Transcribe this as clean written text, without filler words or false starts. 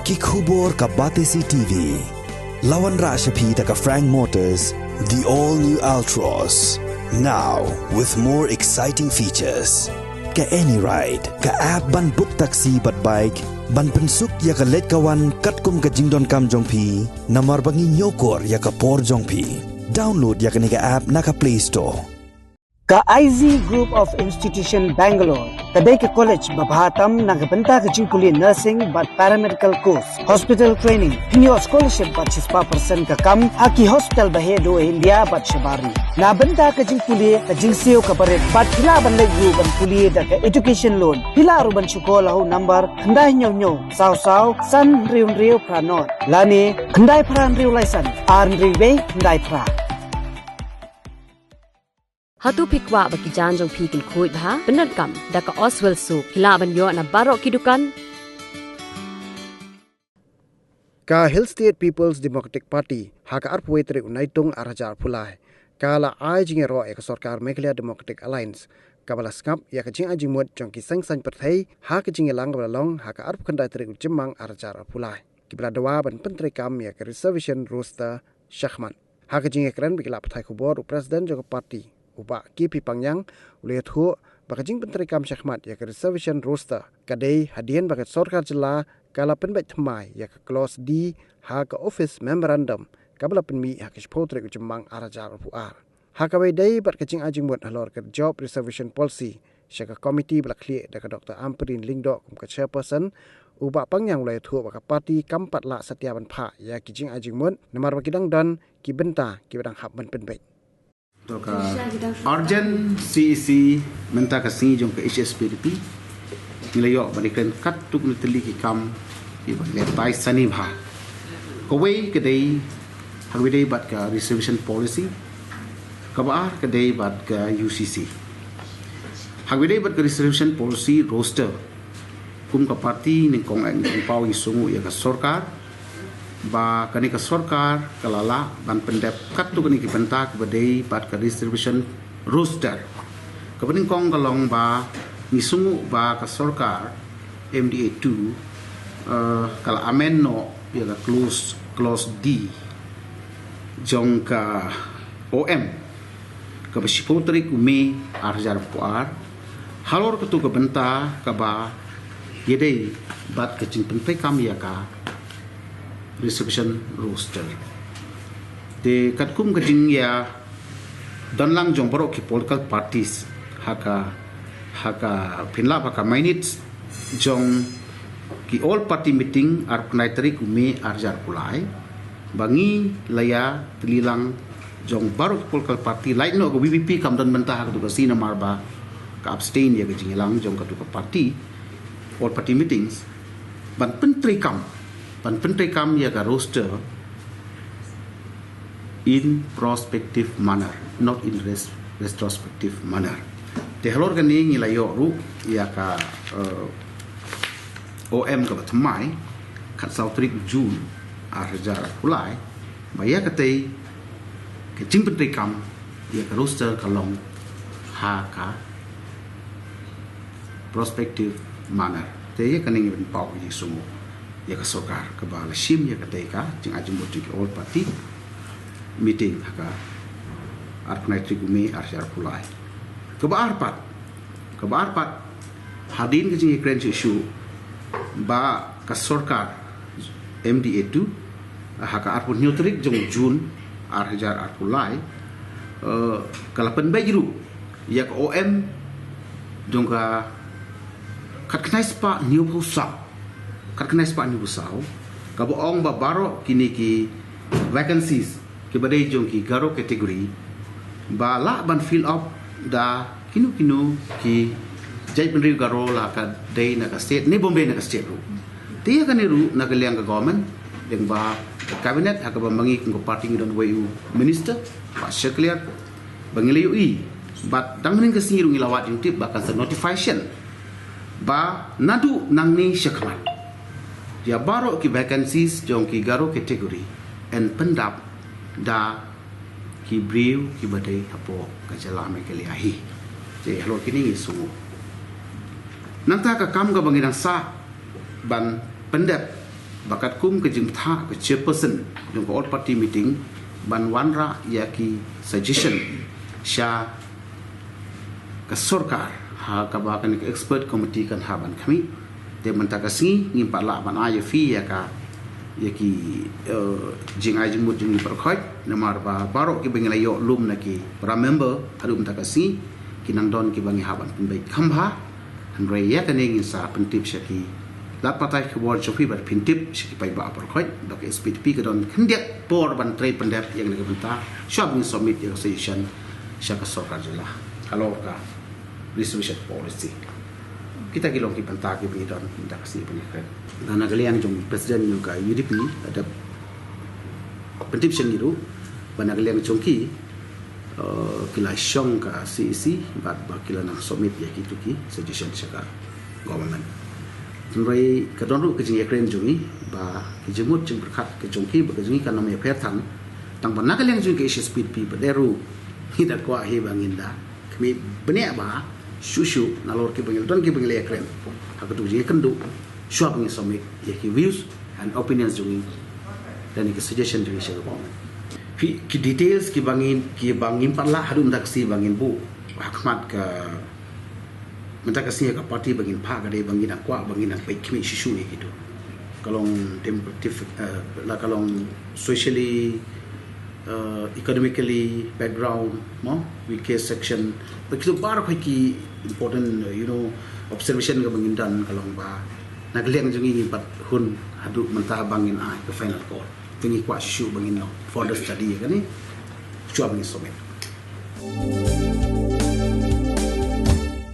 Kikhubor ka Batesi TV. Lawan Rashapi ka Frank Motors, the all-new Altros. Now, with more exciting features. Ka any ride, ka app ban book taxi bat bike, ban pensuk ya ka let kawan katkum ka jingdon kam jongpi, namar bangi nyokor ya ka por jongpi. Download ya ka nika app na ka Play Store. Ka IZ Group of Institution Bangalore, kadai ke college babhatam nagabenta ke jingpuli nursing but paramedical course, hospital training, new scholarship but 6% ka kam, haki hospital bahedo India but shabari. Na benta ke jingpuli ke jingseo ka baret but hila ban legu ban puli da ke education loan. Hila ruban syukola hu number khandai nyo saw san riu pranot. Lani khandai pran riu license, riu be khandai pra. Hatu pikwa baki janjong pikil kuit bha benar kam daka Oswell Soup hilaban yo na barok kidukan ka Hill State People's Democratic Party haka arpwetre unaitung arajar pulai kala ai jinge ro ek sarkar Meghalaya Democratic Alliance kabala skap ya ka jing ajimut jongki sang perthai haka jinge lang balong haka arp khandai tre ujimang arajar pulai kibla dawa ban pentri kam ya ka reservation roster Shahman haka jinge kran bikla pathai khubor president jong party uba kipi pangyang ule thu bakajing pentri kam Shahmat ya ka reservation roster kadai hadian bakat sarkar jila kala penbat thmai ya ka clause D ha ka office memorandum kabla penmi ha ka spotre ujimang arajar puar ha ka dai bat kajing ajing mut halor ka job reservation policy shaka committee blakli da ka Dr. Amprin Lingdo kum ka chairperson uba pangyang ule thu baka party kampat la satyaban pha ya kijing ajing mut namar bakidang dan ki benta ki badang hab ban penbat तो का urgent CEC menta ka singi jong ka HSPDP nilayo balikan kat tuk nitli ki kam ki le pai sani bha ko wei ke dei hagwidei bat ka reservation policy ka ba ka dei bat ka UCC hagwidei bat ka reservation policy roster kum ka party ni kong ang pau isungu ya ka sarkar ba kani ka sarkar kalala ban pendep katu kani ki bentak badai bat ka distribution roster kabening kong kalong ba nisungu ba ka sarkar MDA 2 kala amenno ya ka clause D jong ka OM ka basipotri kumi arjar puar halor katu ka benta ka ba yedei bat ka cing pentai kam ya ka reservation roster de katkum kajing ya danlang jong barok ki political parties haka pinla baka minutes jong ki all party meeting ar kunaitari kumi arjar pulai bangi laya telilang jong barok political party lain no go BBP kam dan mentah ka sina marba ka abstain ya kajing lang jong ka party all party meetings ban pentri kam ya ka roster in prospective manner, not in retrospective manner. Te halor gani ngilayo ru ya ka OM ka batmai kat sautrik June arjar pulai baya katei ke jingpentri kam ya ka roster kalong ha ka prospective manner. Te ya kaning ben pau yi sumo ya ka sarkar ka ba la shim ya ka dei ka jing ajum botik all party meeting haka arknai trigumi arshar pulai ka ba arpat hadin ke jing kren issue ba ka sarkar MDA 2 haka arpun nyutrik jong Jun arjar arpulai kalapan bajiru ya ka OM jong ka katnai spa new pusat katkenai sepak ni busau kaboong babaro kini ki vacancies ki badai jong ki garo kategori bala ban fill up da kinu ki jai penri garo la ka dei na ka state ni Bombay na ka state ru tia kan ru na ka liang ka government deng ba cabinet ha ka bangi ko party don wayu minister pa sekliar bangilayu I bat dangning ka singiru ngilawat yung tip ba kan notification ba nadu nang ni syakman ya baro ki vacancies jong ki garo kategori and pendap da ki briu ki badai apo ka jala me ke liahi je halor kini ngi sungu nanta ka kam ga bangidang sa ban pendap bakat kum ke jing tha ke chairperson jong all party meeting ban wanra ya ki suggestion sha ka sarkar ha ka ba kan expert committee kan ha ban kami de menta ka si ngim pa la ban ay fi ya ka ya ki jing ay jing mut jing par khoi na mar ba baro ki bengla yo lum na ki remember adum ta ka si kinang don ki bangi ha ban pun bai khamba han re ya ka ne ngin sa pentip sha ki lat patai ke ward chofi bar pintip siki pai ba par khoi dok SPTP ke don khendiak por ban tre pendap yang le benta shop ni submit yang session syaka sarkar jela kalau ka resolution policy kita kilong ki penta ki bi don minta kasih penyekat dan agalian jong presiden juga UDP ada pentip sengiru ban agalian jongki kila syong ka CEC bat ba kila nak submit ya kitu ki suggestion syaka government Nrai kadon ru ke jing ekren jungi ba ke jemut jing berkat ke jongki ba ke jungi kan namanya pertan tang ban nakal yang jungi ke SPTP ba deru hidat kwa he banginda kami benya ba shushu nalor ke bangil don ke bangil ekren hakatu jing kendu shwa bangi summit ya ki views and opinions jungi dan ke suggestion jungi share ba ki details ki bangin parla hadum daksi bangin bu hakmat ka minta kasih ke parti bangin pa gade bangin akwa bangin ak baik kimi shishu gitu kalong democratic kalong socially economically background mo weak section begitu bar ki important observation ke bangin dan kalong ba nagliang jungi pat hun hadu mentah bangin ke final call tingi kwa shishu bangin no for the study kan ni cuba bangin somet